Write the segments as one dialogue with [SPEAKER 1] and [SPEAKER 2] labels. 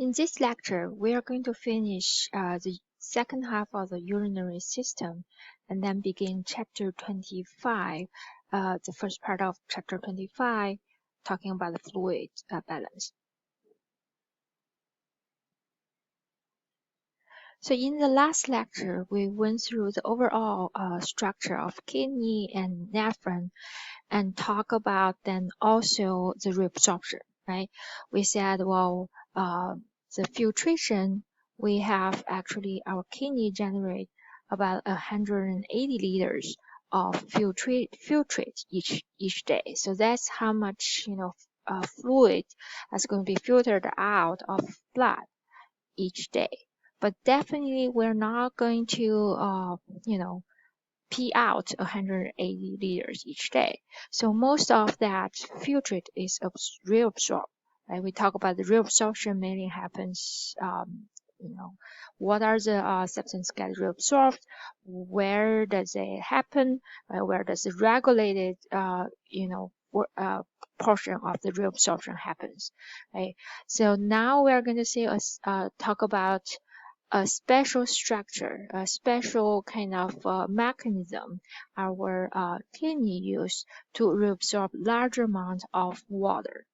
[SPEAKER 1] In this lecture, we are going to finish the second half of the urinary system and then begin chapter 25, the first part of chapter 25, talking about the fluid balance. So in the last lecture, we went through the overall structure of kidney and nephron and talk about then also the reabsorption, right? We said, well, the filtration, we have actually our kidney generate about 180 liters of filtrate each day. So that's how much, fluid is going to be filtered out of blood each day. But definitely we're not going to, pee out 180 liters each day. So most of that filtrate is reabsorbed, right? We talk about the reabsorption mainly happens, what are the substances get reabsorbed? Where does it happen? Where does the regulated, portion of the reabsorption happens, right? So now we are going to see talk about a special structure, a special kind of mechanism our kidney use to reabsorb large amount of water,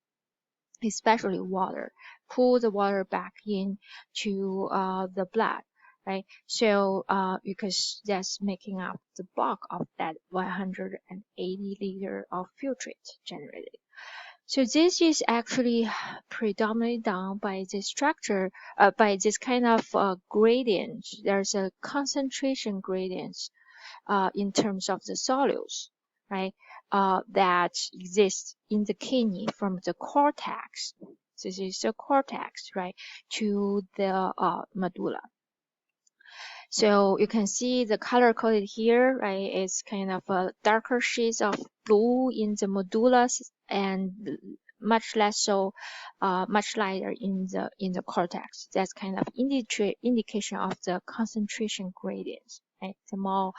[SPEAKER 1] especially water, pull the water back in to the blood, right? So because that's making up the bulk of that 180 liter of filtrate generated. So this is actually predominantly done by this structure, by this kind of gradient. There's a concentration gradient in terms of the solutes, right? That exists in the kidney from the cortex. This is the cortex, right, to the medulla. So you can see the color coded here, right? It's kind of a darker shades of blue in the medulla and much less so, much lighter in the cortex. That's kind of indication of the concentration gradients, right? The more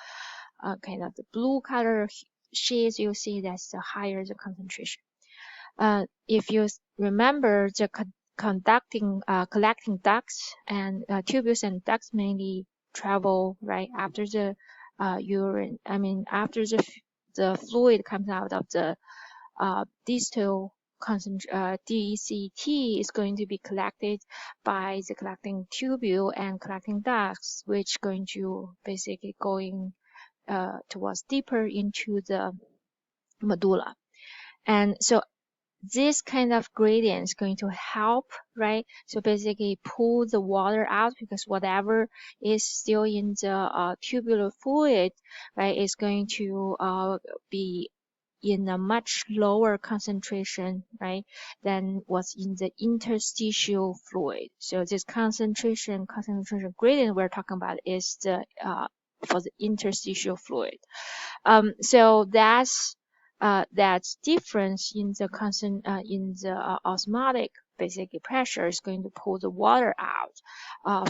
[SPEAKER 1] kind of the blue color shades you see, that's the higher the concentration. If you remember the collecting ducts and tubules and ducts mainly travel right after the urine. After the fluid comes out of the distal DCT is going to be collected by the collecting tubule and collecting ducts, which going to basically going towards deeper into the medulla. And so this kind of gradient is going to help, right? So basically pull the water out, because whatever is still in the tubular fluid, right, is going to be in a much lower concentration, right, than what's in the interstitial fluid. So this concentration gradient we're talking about is the for the interstitial fluid. So that's difference in the osmotic basically pressure is going to pull the water out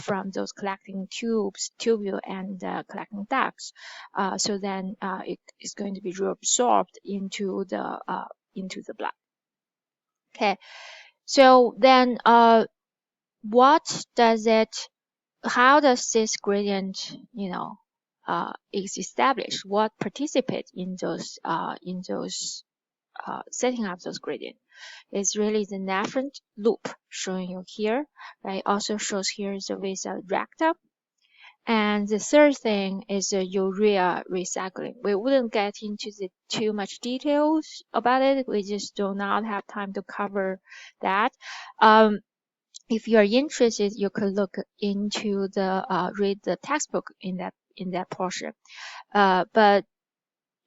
[SPEAKER 1] from those collecting tubule and collecting ducts. So then it is going to be reabsorbed into the blood. Okay, so then how does this gradient, is established? What participates in those setting up those gradients? It's really the nephron loop showing you here, right? Also shows here the vasa recta. And the third thing is the urea recycling. We wouldn't get into too much details about it. We just do not have time to cover that. If you are interested, you could look into read the textbook in that portion. But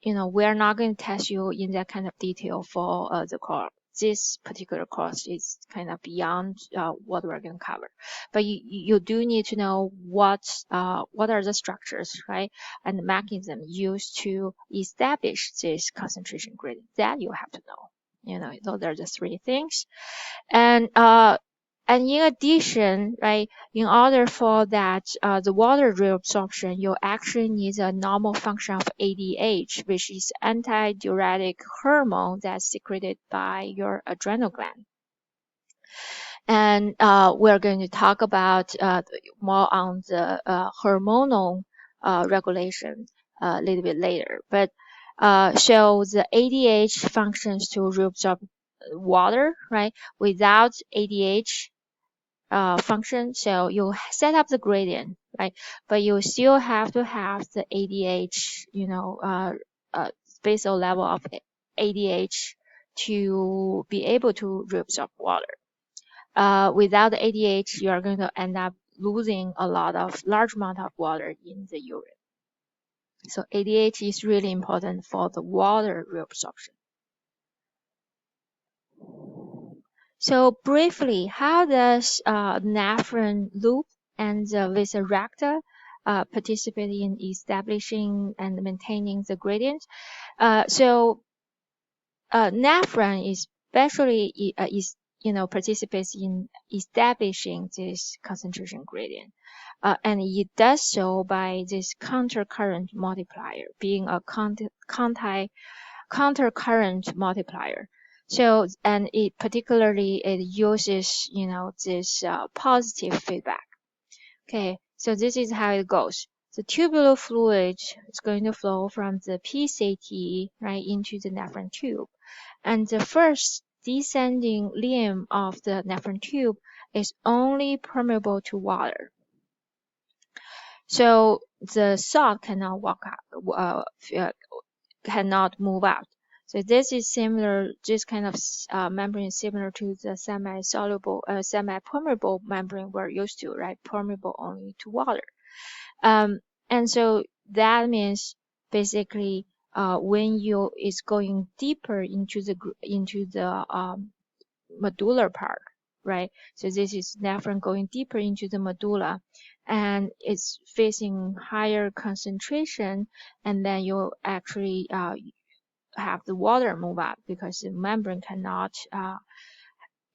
[SPEAKER 1] we're not going to test you in that kind of detail for the course. This particular course is kind of beyond what we're going to cover. But you do need to know what are the structures, right, and the mechanism used to establish this concentration gradient. That you have to know. Those are the three things. And in addition, right, in order for that, the water reabsorption, you actually need a normal function of ADH, which is antidiuretic hormone that's secreted by your adrenal gland. And we're going to talk about more on the hormonal regulation a little bit later. But so the ADH functions to reabsorb water, right? Without ADH function, so you set up the gradient, right? But you still have to have the ADH, basal level of ADH to be able to reabsorb water. Without the ADH, you are going to end up losing a large amount of water in the urine. So ADH is really important for the water reabsorption. So briefly, how does nephron loop and the vasa recta participate in establishing and maintaining the gradient? Nephron especially participates in establishing this concentration gradient, and it does so by this countercurrent multiplier, being a countercurrent multiplier. So, and it uses, this positive feedback. Okay, so this is how it goes. The tubular fluid is going to flow from the PCT right into the nephron tube. And the first descending limb of the nephron tube is only permeable to water. So the salt cannot cannot move out. So this is similar, this kind of membrane is similar to the semi-soluble, semi-permeable membrane we're used to, right? Permeable only to water. And so that means basically when you is going deeper into the medullary part, right? So this is nephron going deeper into the medulla, and it's facing higher concentration, and then you actually have the water move out because the membrane cannot,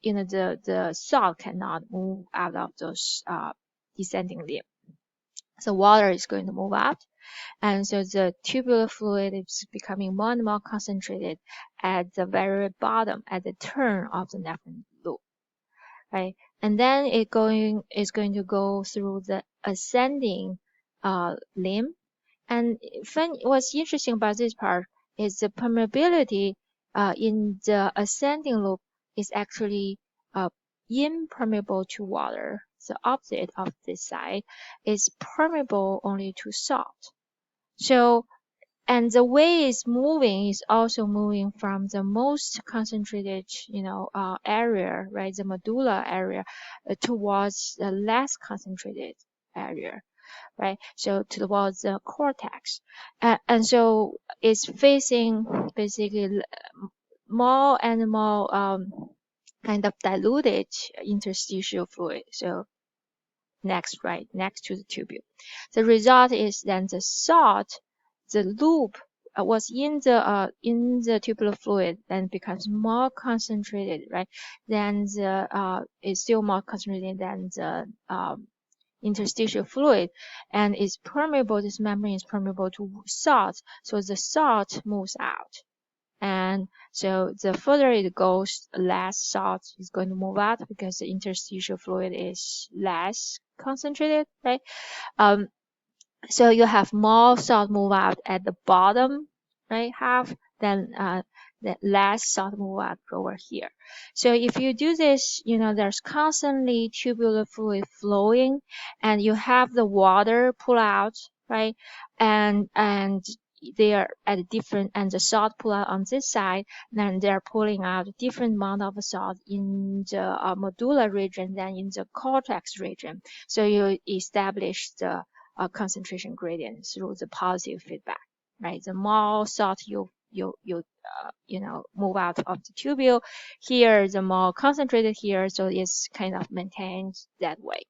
[SPEAKER 1] the salt cannot move out of those descending limb. So water is going to move out, and so the tubular fluid is becoming more and more concentrated at the very bottom, at the turn of the nephron loop, right? And then it's going to go through the ascending limb. And what's interesting about this part is the permeability in the ascending loop is actually impermeable to water. The opposite of this side is permeable only to salt. So, and the way it's moving is also moving from the most concentrated, area, right, the medulla area, towards the less concentrated area, right? So towards the cortex, and so it's facing basically more and more kind of diluted interstitial fluid. So next to the tubule. The result is then the salt, the loop was in the tubular fluid, then becomes more concentrated, right? Then the is still more concentrated than the interstitial fluid, and is permeable. This membrane is permeable to salt, so the salt moves out. And so the further it goes, less salt is going to move out because the interstitial fluid is less concentrated, right? So you have more salt move out at the bottom, right, half, than the less salt move out over here. So if you do this, there's constantly tubular fluid flowing, and you have the water pull out, right, and they are at different, and the salt pull out on this side, then they're pulling out different amount of salt in the medulla region than in the cortex region. So you establish the concentration gradient through the positive feedback, right? The more salt you move out of the tubule, here the more concentrated here, so it's kind of maintained that way.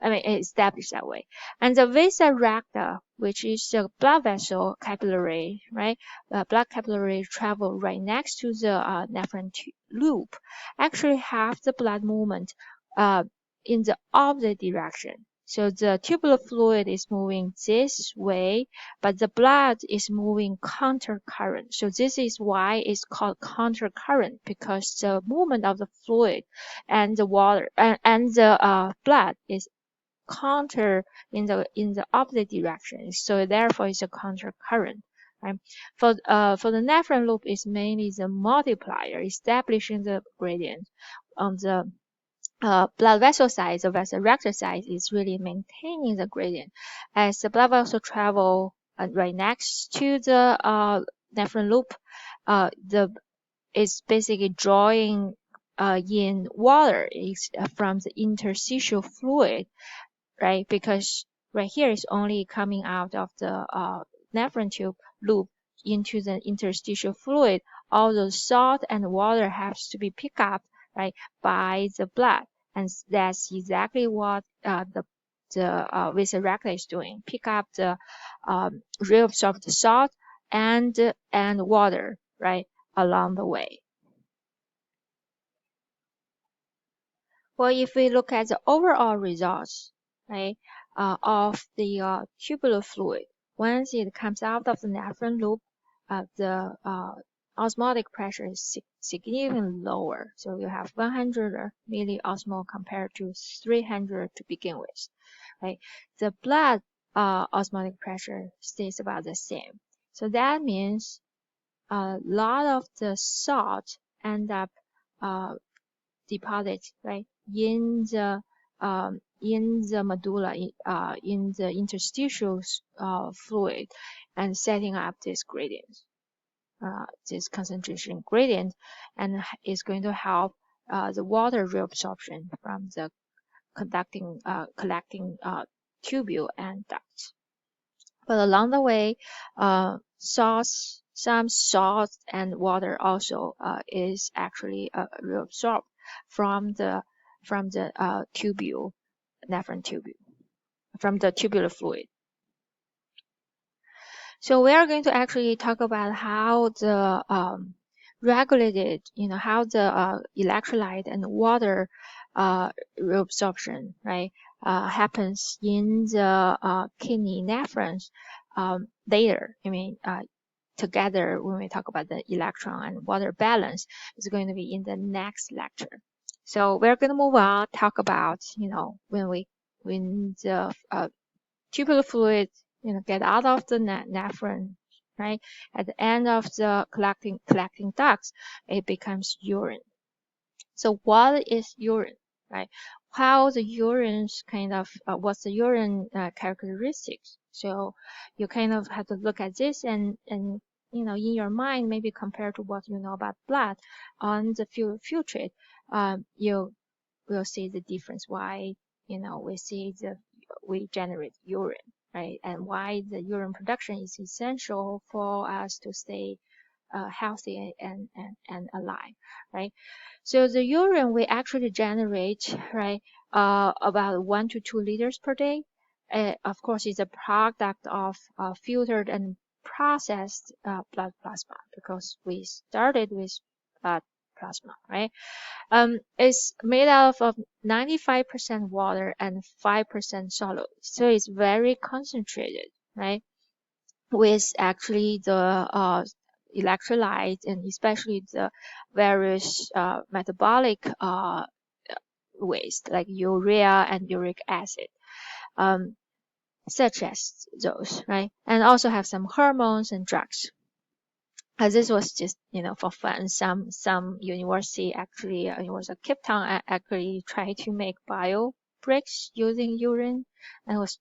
[SPEAKER 1] Established that way. And the vasa recta, which is the blood vessel capillary, right? The blood capillary travel right next to the nephron loop, actually have the blood movement in the opposite direction. So the tubular fluid is moving this way, but the blood is moving counter current. So this is why it's called counter current, because the movement of the fluid and the water and the blood is counter in the opposite direction. So therefore it's a counter current. Right? For the nephron loop is mainly the multiplier establishing the gradient on the blood vessel size, the vessel rector size is really maintaining the gradient. As the blood vessel travel right next to the nephron loop, the is basically drawing in water from the interstitial fluid, right? Because right here is only coming out of the nephron tube loop into the interstitial fluid. All the salt and water has to be picked up, right, by the blood, and that's exactly what the vasa recta is doing. Pick up the reabsorbed salt and water, right, along the way. Well, if we look at the overall results, right, of the tubular fluid, once it comes out of the nephron loop, the osmotic pressure is significantly lower. So you have 100 milliosmol compared to 300 to begin with, right? The blood osmotic pressure stays about the same. So that means a lot of the salt end up deposit, right, in the medulla, in the interstitial fluid, and setting up this gradient, this concentration gradient, and is going to help the water reabsorption from the collecting tubule and duct. But along the way, some salt and water also is actually reabsorbed from the tubule, nephron tubule, from the tubular fluid. So we are going to actually talk about how the regulated, how the electrolyte and water reabsorption, right, happens in the kidney nephrons later. Together when we talk about the electron and water balance, is going to be in the next lecture. So we're going to move on, talk about, when the tubular fluid, get out of the nephron, right? At the end of the collecting ducts, it becomes urine. So what is urine, right? How the urine's what's the urine characteristics? So you kind of have to look at this and in your mind, maybe compare to what you know about blood on the filtrate, you will see the difference. Why, we generate urine, right? And why the urine production is essential for us to stay healthy and alive, right? So the urine we actually generate, right, about 1 to 2 liters per day. Of course, it's a product of filtered and processed blood plasma, because we started with blood plasma, right? It's made out of 95% water and 5% solid, so it's very concentrated, right? With actually the electrolyte and especially the various metabolic waste like urea and uric acid, such as those, right? And also have some hormones and drugs. This was just, for fun. Some university actually, University of Cape Town actually tried to make bio bricks using urine, and was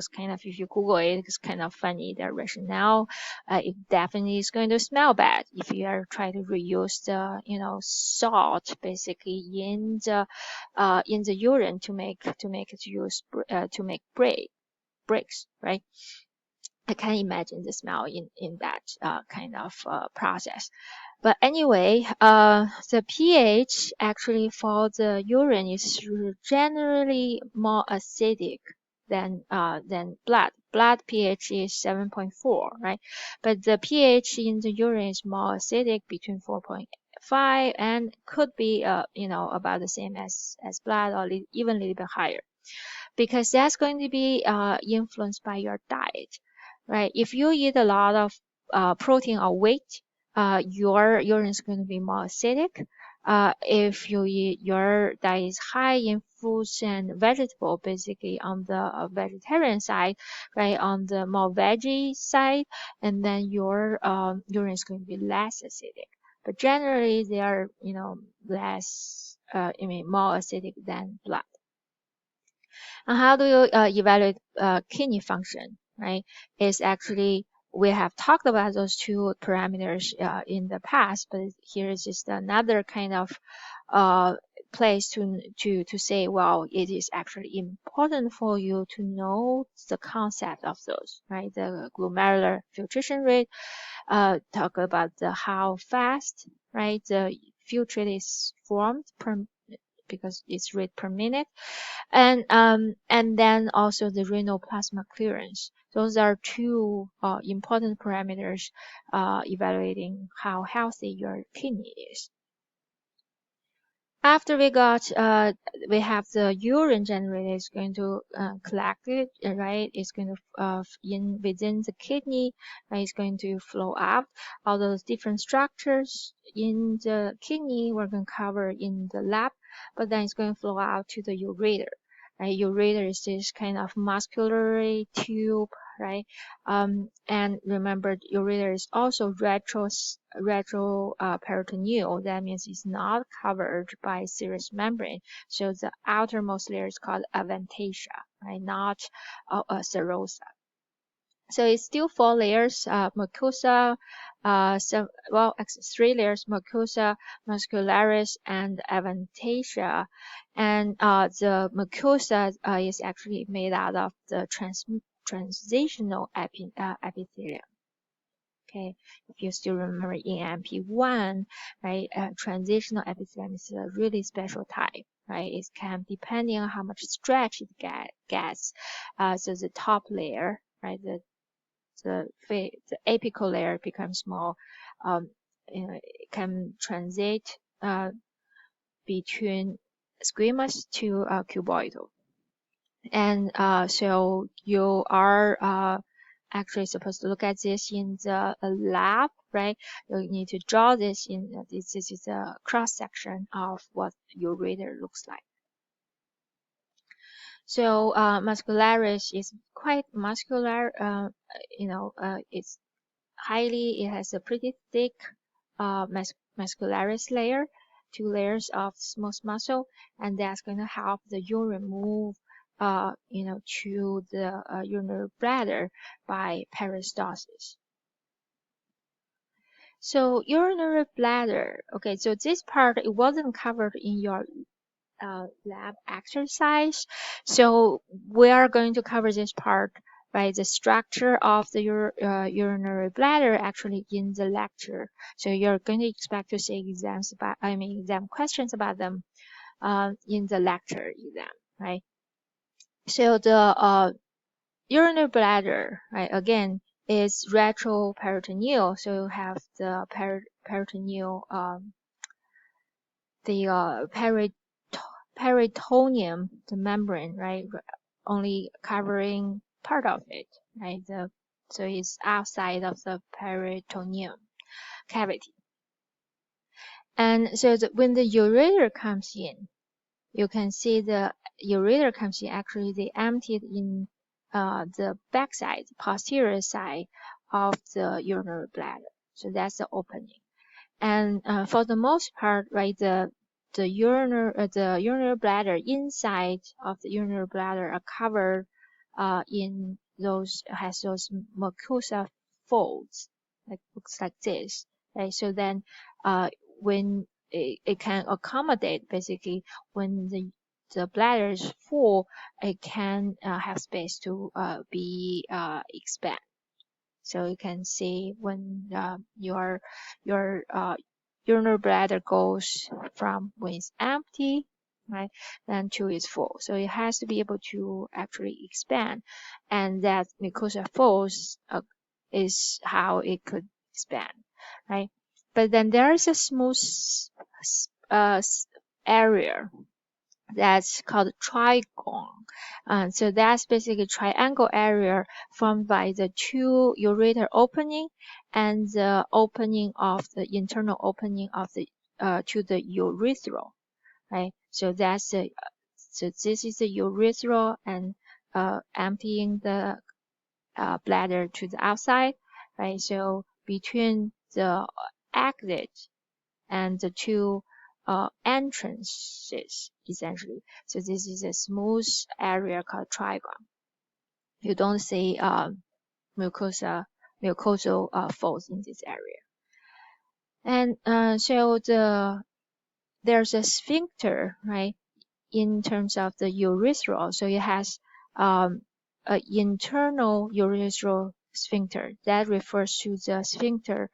[SPEAKER 1] kind of, if you Google it, it's kind of funny. Their rationale, it definitely is going to smell bad if you are trying to reuse the, salt basically in the urine to make it use to make bricks, right? I can imagine the smell in that kind of process. But anyway, the pH actually for the urine is generally more acidic than blood. Blood pH is 7.4, right? But the pH in the urine is more acidic, between 4.5, and could be about the same as blood, or even a little bit higher. because that's going to be influenced by your diet, right? If you eat a lot of protein or wheat, your urine is going to be more acidic. If your diet is high in fruits and vegetable, basically on the vegetarian side, right, on the more veggie side, and then your urine is going to be less acidic. But generally, they are, less, more acidic than blood. And how do you evaluate kidney function, right? Is actually, we have talked about those two parameters in the past, but here is just another kind of place to say, well, it is actually important for you to know the concept of those, right? The glomerular filtration rate, talk about how fast, right, the filtrate is formed because it's rate per minute, and then also the renal plasma clearance. Those are two important parameters evaluating how healthy your kidney is. After we have the urine generated, it's going to collect it, right? It's going to within the kidney, right? It's going to flow out. All those different structures in the kidney we're going to cover in the lab, but then it's going to flow out to the ureter. Right? Ureter is this kind of muscular tube, right? And remember, ureter is also retroperitoneal. That means it's not covered by serous membrane. So the outermost layer is called adventitia, right? Not serosa. So it's still 4 layers, mucosa, actually 3 layers, mucosa, muscularis, and adventitia. And the mucosa is actually made out of the transitional epithelium. Okay, if you still remember in MP1, right, transitional epithelium is a really special type, right? It can, depending on how much stretch it gets, so the top layer, right, the apical layer becomes more, it can transit between squamous to cuboidal. And so you are actually supposed to look at this in the lab, right? You need to draw this in, this is a cross section of what your reader looks like. So muscularis is quite muscular, it has a pretty thick muscularis layer, 2 layers of smooth muscle, and that's going to help the urine move to the urinary bladder by peristalsis. So urinary bladder, okay, so this part, it wasn't covered in your lab exercise. So we are going to cover this part, right? The structure of the urinary bladder actually in the lecture. So you're going to expect to see exam questions about them in the lecture exam, right? So the urinary bladder, right, again, is retroperitoneal. So you have the peritoneal, peritoneum, the membrane, right, only covering part of it, right? So it's outside of the peritoneum cavity. And so when the ureter comes in, you can see the ureter comes in, actually they emptied in the backside, posterior side of the urinary bladder. So that's the opening. And for the most part, right, the urinary bladder, inside of the urinary bladder are covered has those mucosa folds, like looks like this, right? So then when it can accommodate, basically when the bladder is full, it can have space to be expand. So you can see when your urinary bladder goes from when it's empty, right, then to it's full. So it has to be able to actually expand, and that mucosa folds is how it could expand, right? But then there is a smooth area, that's called trigon. So that's basically triangle area formed by the two ureter opening and the opening of the internal opening of the to the urethral, right? So that's the so this is the urethral and emptying the bladder to the outside, right? So between the exit and the two entrances, essentially. So this is a smooth area called trigon. You don't see mucosal folds in this area. And so there's a sphincter, right, in terms of the urethral. So it has an internal urethral sphincter that refers to the sphincter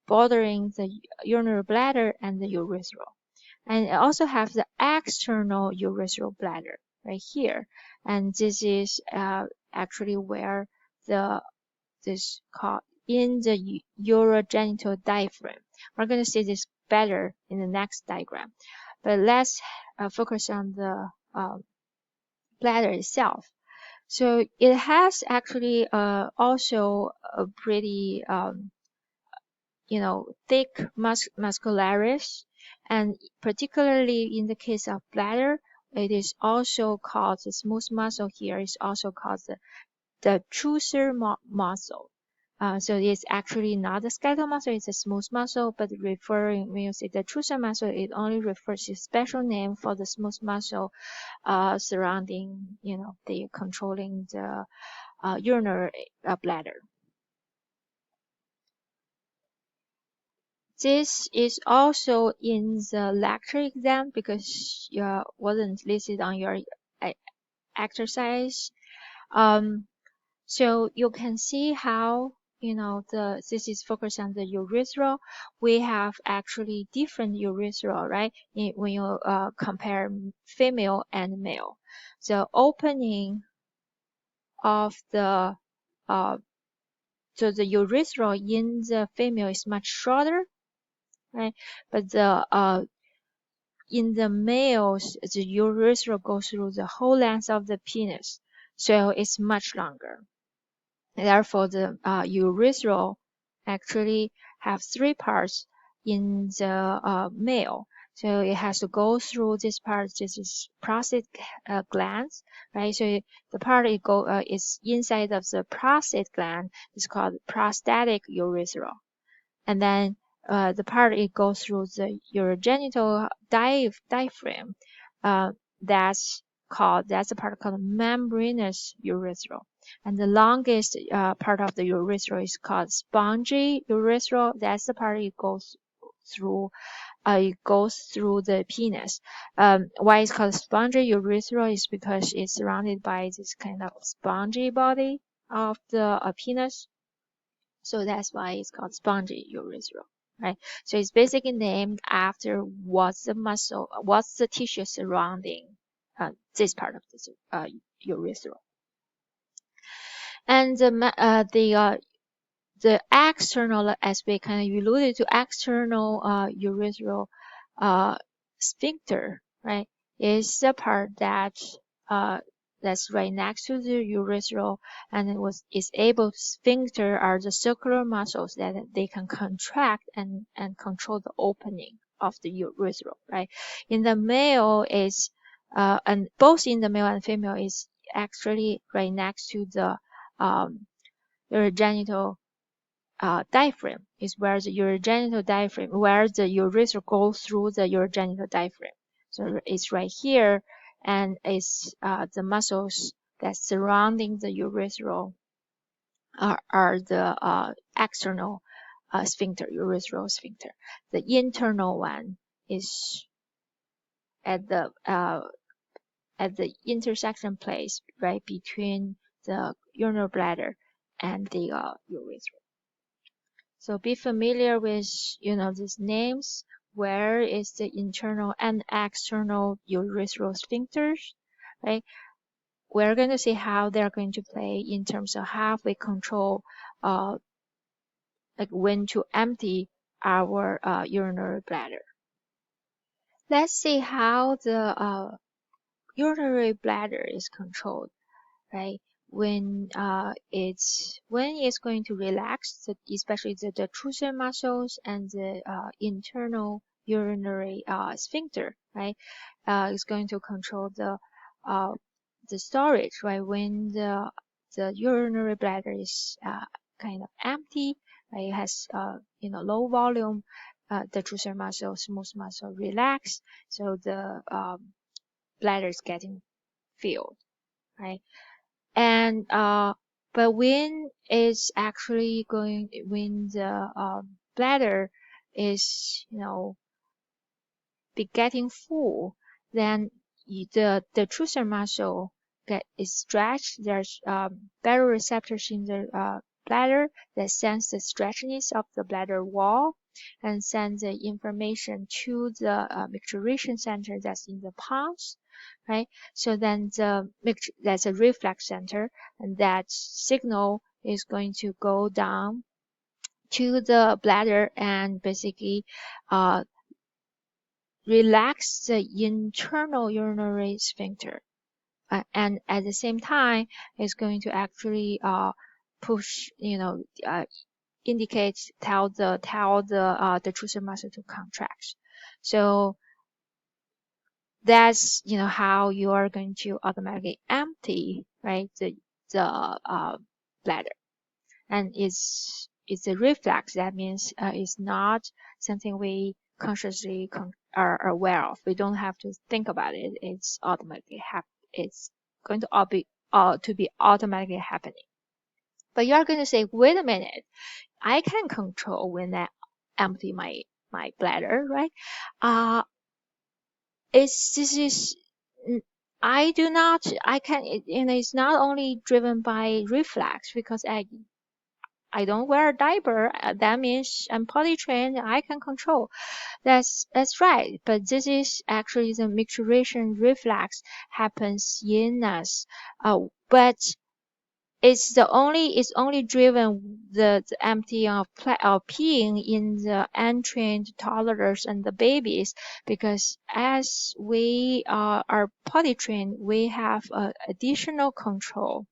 [SPEAKER 1] bordering the urinary bladder and the urethral. And it also have the external urethral bladder right here. And this is actually where this called in the urogenital diaphragm. We're going to see this better in the next diagram. But let's focus on the bladder itself. So it has actually also a pretty thick muscularis, and particularly in the case of bladder, it is also called the smooth muscle here is also called the trusser muscle. So it's actually not the skeletal muscle, it's a smooth muscle, but when you say the trusser muscle, it only refers to a special name for the smooth muscle surrounding, the controlling the urinary bladder. This is also in the lecture exam because wasn't listed on your exercise. So you can see how this is focused on the urethral. We have actually different urethral, right? When you compare female and male, the opening of the so the urethral in the female is much shorter, right? But in the males, the urethra goes through the whole length of the penis, so it's much longer. Therefore, the urethral actually have three parts in the male. So it has to go through this part. This is prostate glands, right? So the part is inside of the prostate gland is called prostatic urethral, and then the part it goes through the urogenital diaphragm. That's the part called membranous urethral. And the longest part of the urethral is called spongy urethral. That's the part it goes through. It goes through the penis. Why it's called spongy urethral is because it's surrounded by this kind of spongy body of the penis. So that's why it's called spongy urethral, right? So it's basically named after what's the tissue surrounding this part of the urethral. And the external, as we kind of alluded to, external urethral sphincter, right, is the part that's right next to the urethral, and is able to sphincter are the circular muscles that they can contract and control the opening of the urethral, right? In the male is and both in the male and female is actually right next to the urogenital diaphragm is where the urogenital diaphragm, where the urethra goes through the urogenital diaphragm. So it's right here, and it's the muscles that surrounding the urethral are the external sphincter, urethral sphincter. The internal one is at the intersection place, right between the urinary bladder and the urethra. So be familiar with, these names. Where is the internal and external urethral sphincters, right? We're going to see how they're going to play in terms of how we control, like when to empty our urinary bladder. Let's see how the urinary bladder is controlled, right? When it's going to relax, especially the detrusor muscles and the internal urinary sphincter, right? Is going to control uh, the storage, right? When the urinary bladder is kind of empty, right? It has low volume, detrusor muscle, smooth muscle relax, so the bladder is getting filled, right? And but when the bladder is be getting full, then the detrusor muscle is stretched. There's baroreceptors in the bladder that sense the stretchiness of the bladder wall and send the information to the micturition center that's in the pons, right? So then that's a reflex center, and that signal is going to go down to the bladder and basically relax the internal urinary sphincter. And at the same time, it's going to actually push, tell the detrusor muscle to contract. So that's how you are going to automatically empty, right, the bladder. And it's a reflex. That means it's not something we consciously are aware of. We don't have to think about it. It's automatically it's going to be automatically happening. But you are going to say, wait a minute, I can control when I empty my bladder, right? It's not only driven by reflex, because I don't wear a diaper. That means I'm potty trained. I can control. That's right. But this is actually the micturition reflex happens in us. But it's only driven the emptying of peeing in the untrained toddlers and the babies, because as we are potty trained, we have additional control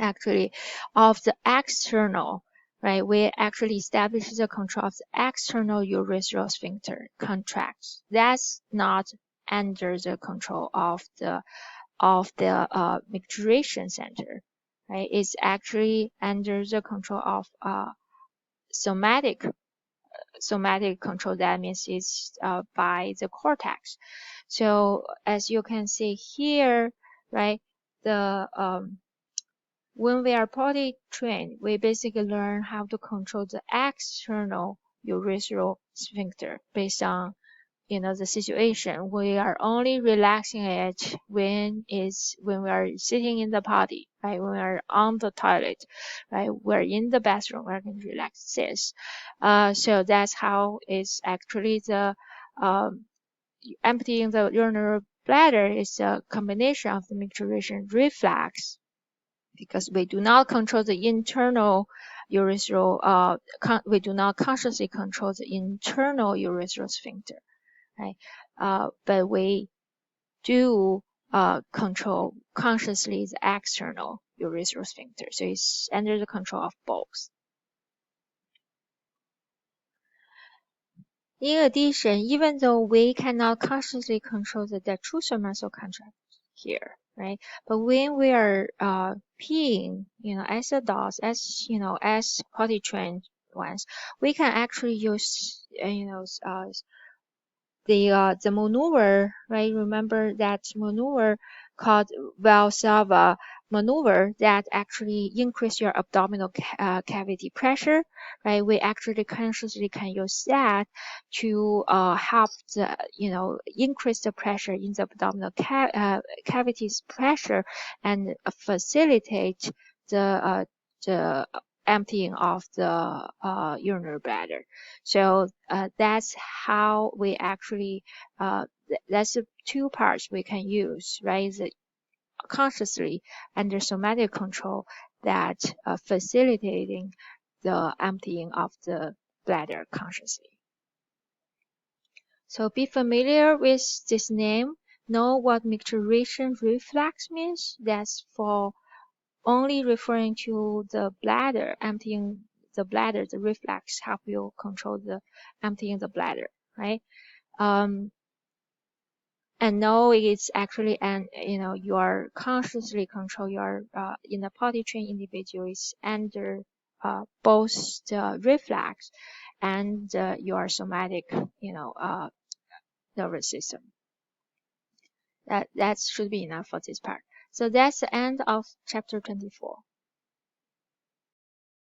[SPEAKER 1] actually of the external, right? We actually establish the control of the external urethral sphincter contracts. That's not under the control of the micturition center, right? It's actually under the control of somatic control. That means it's by the cortex. So as you can see here, right, the when we are potty trained, we basically learn how to control the external urethral sphincter based on the situation. We are only relaxing it when we are sitting in the potty, right? When we are on the toilet, right? We're in the bathroom, we're going to relax this. So that's how it's actually the emptying the urinary bladder is a combination of the micturition reflex, because we do not control the internal urethral, we do not consciously control the internal urethral sphincter, right? But we do control consciously the external urethral sphincter. So it's under the control of both. In addition, even though we cannot consciously control the detrusor muscle contract here, right? But when we are peeing, as adults, as potty trained ones, we can actually use, the maneuver, right? Remember that maneuver called Valsalva maneuver that actually increase your abdominal cavity pressure, right? We actually consciously can use that to help the, increase the pressure in the abdominal cavities pressure and facilitate the emptying of the urinary bladder. So that's how we actually, that's the two parts we can use, right? Consciously under somatic control that facilitating the emptying of the bladder consciously. So be familiar with this name, know what micturition reflex means? That's for only referring to the bladder, emptying the bladder. The reflex help you control the emptying the bladder, right? And no, it's actually you are consciously control your in a potty trained individual is under both the reflex and your somatic nervous system. That should be enough for this part. So that's the end of chapter 24.